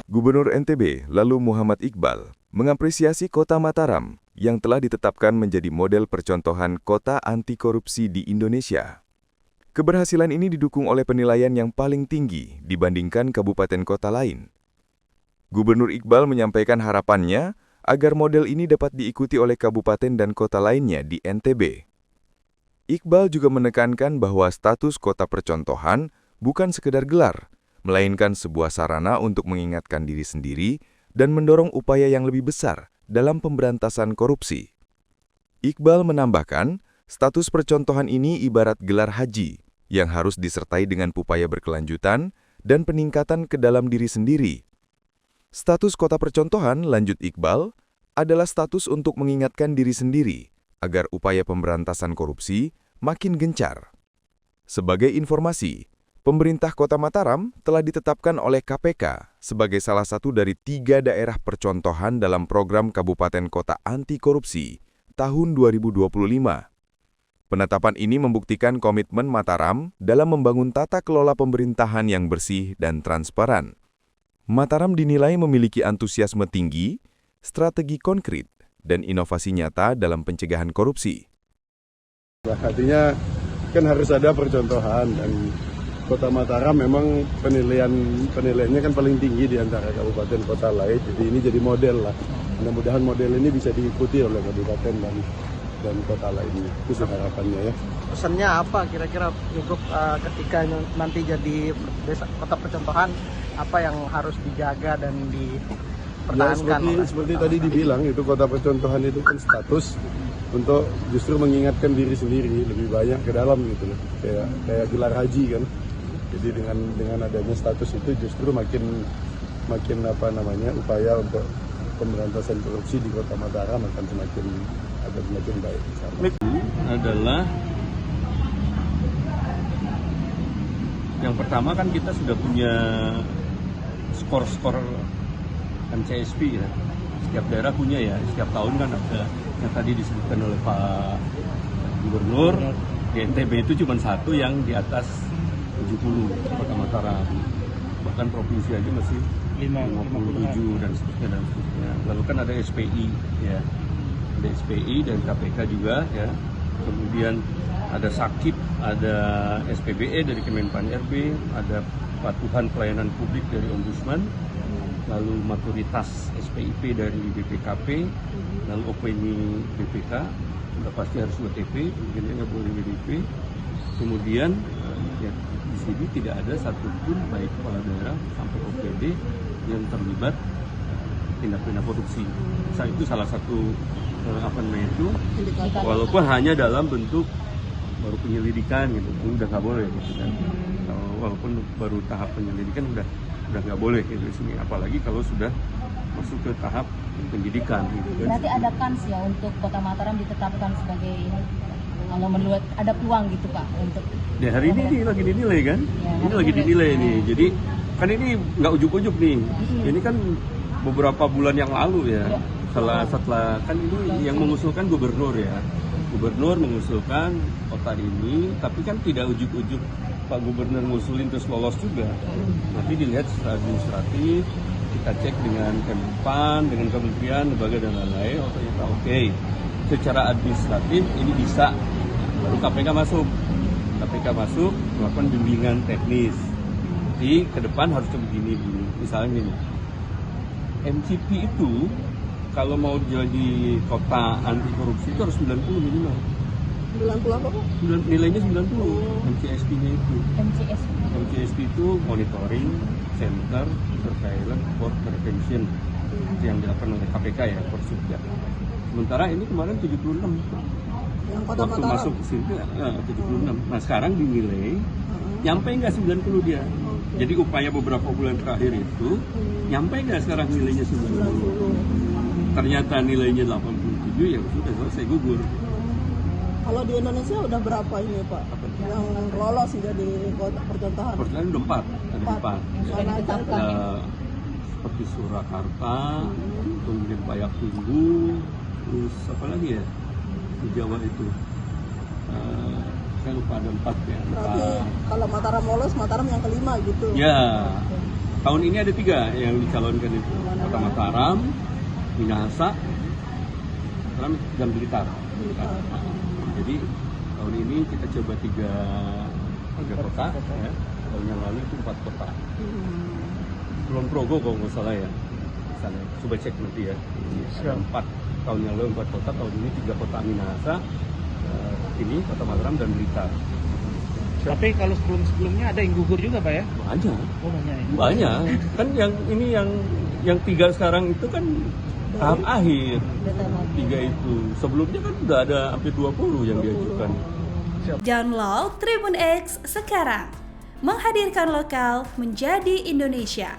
Gubernur NTB lalu Muhammad Iqbal mengapresiasi Kota Mataram yang telah ditetapkan menjadi model percontohan kota anti korupsi di Indonesia. Keberhasilan ini didukung oleh penilaian yang paling tinggi dibandingkan kabupaten kota lain. Gubernur Iqbal menyampaikan harapannya agar model ini dapat diikuti oleh kabupaten dan kota lainnya di NTB. Iqbal juga menekankan bahwa status kota percontohan bukan sekedar gelar, melainkan sebuah sarana untuk mengingatkan diri sendiri dan mendorong upaya yang lebih besar dalam pemberantasan korupsi. Iqbal menambahkan, status percontohan ini ibarat gelar haji yang harus disertai dengan upaya berkelanjutan dan peningkatan ke dalam diri sendiri. Status kota percontohan, lanjut Iqbal, adalah status untuk mengingatkan diri sendiri agar upaya pemberantasan korupsi makin gencar. Sebagai informasi, pemerintah Kota Mataram telah ditetapkan oleh KPK sebagai salah satu dari 3 daerah percontohan dalam program Kabupaten Kota Anti Korupsi tahun 2025. Penetapan ini membuktikan komitmen Mataram dalam membangun tata kelola pemerintahan yang bersih dan transparan. Mataram dinilai memiliki antusiasme tinggi, strategi konkret, dan inovasi nyata dalam pencegahan korupsi. Artinya kan harus ada percontohan, dan Kota Mataram memang penilaiannya kan paling tinggi di antara kabupaten kota lain. Jadi ini jadi model lah. Mudah-mudahan model ini bisa diikuti oleh kabupaten dan kota lainnya. Itu harapannya ya. Pesannya apa kira-kira untuk ketika nanti jadi desa kota percontohan, apa yang harus dijaga dan dipertahankan? Ya, seperti tadi dibilang, itu kota percontohan itu kan status untuk justru mengingatkan diri sendiri lebih banyak ke dalam gitu loh. Kayak gelar haji kan. Jadi dengan adanya status itu justru makin upaya untuk pemberantasan korupsi di Kota Mataram akan semakin baik. Adalah yang pertama kan kita sudah punya skor MCSP ya. Setiap daerah punya ya, setiap tahun kan ada yang tadi disebutkan oleh Pak Gubernur. Di NTB itu cuma satu yang di atas 70 Kota Mataram. Bahkan provinsi aja masih 57 dan seterusnya. Lalu kan ada SPI ya. Ada SPI dan KPK juga ya. Kemudian ada Sakip, ada SPBE dari Kemenpan RB, ada Patuhan Pelayanan Publik dari Ombudsman, lalu maturitas SPIP dari BPKP, lalu OPNI BPK, udah pasti harus OTP, mungkin nggak boleh BDP. Kemudian ya, di sini tidak ada satupun baik kepala daerah sampai OPD yang terlibat tindak pidana korupsi. Itu salah satu walaupun hanya dalam bentuk baru penyelidikan gitu, udah nggak boleh gitu kan. Walaupun baru tahap penyelidikan udah nggak boleh gitu di sini. Apalagi kalau sudah masuk ke tahap penyidikan gitu kan. Berarti ada kans ya untuk Kota Mataram ditetapkan sebagai kalau menurut ada peluang gitu Pak untuk. Ya hari ini lagi dinilai kan, ini lagi dinilai nih. Jadi kan ini nggak ujuk-ujuk nih. Ini kan beberapa bulan yang lalu ya. Setelah kan ini yang mengusulkan gubernur ya. Gubernur mengusulkan kota ini, tapi kan tidak ujuk-ujuk Pak Gubernur ngusulin terus lolos juga. Nanti dilihat secara administratif, kita cek dengan Kemenpan, dengan kementerian, lembaga dan lain-lain. Oh ternyata oke. Secara administratif ini bisa. Baru KPK masuk melakukan bimbingan teknis. Jadi ke depan harus begini. Misalnya gini, MCP itu kalau mau jadi kota anti korupsi itu harus 90 minimal. 90 apa Pak? Nilainya 90, MCSP-nya itu. MCSP itu Monitoring Center Surveillance for Prevention yang dilakukan oleh KPK ya, Korsubjak. Sementara ini kemarin 76. Yang Kota Waktu Mataram masuk ke sini 76. Nah sekarang dinilai nyampe nggak 90 dia. Jadi upaya beberapa bulan terakhir itu nyampe nggak sekarang nilainya 90. Ternyata nilainya 87 ya sudah selesai gugur. Kalau di Indonesia udah berapa ini Pak yang lolos jadi kota percontohan? Percontohan udah 4, ada 4. Seperti Surakarta, kemudian Payakumbuh, terus apa lagi ya di Jawa itu saya lupa ada 4 ya. Berarti kalau Mataram lolos, Mataram yang kelima gitu. Ya, tahun ini ada 3 yang dicalonkan itu. Kota Mataram, Minahasa, Mataram dan Blitar. Jadi tahun ini kita coba 3 kota. Ya. Tahun yang lalu itu 4 kota. Kulon Progo kalau nggak salah ya. Sana. Coba cek nanti ya. Ada 4 tahun yang lalu 4 kota, tahun ini 3 kota Minahasa, ini Kota Mataram dan Blitar. Tapi kalau sebelum-sebelumnya ada yang gugur juga Pak ya? Banyak. Oh banyak ya? Banyak. Kan yang ini yang 3 sekarang itu kan tahap akhir. 3 itu. Sebelumnya kan udah ada hampir 20 yang diajukan. Download Tribun X sekarang. Menghadirkan lokal menjadi Indonesia.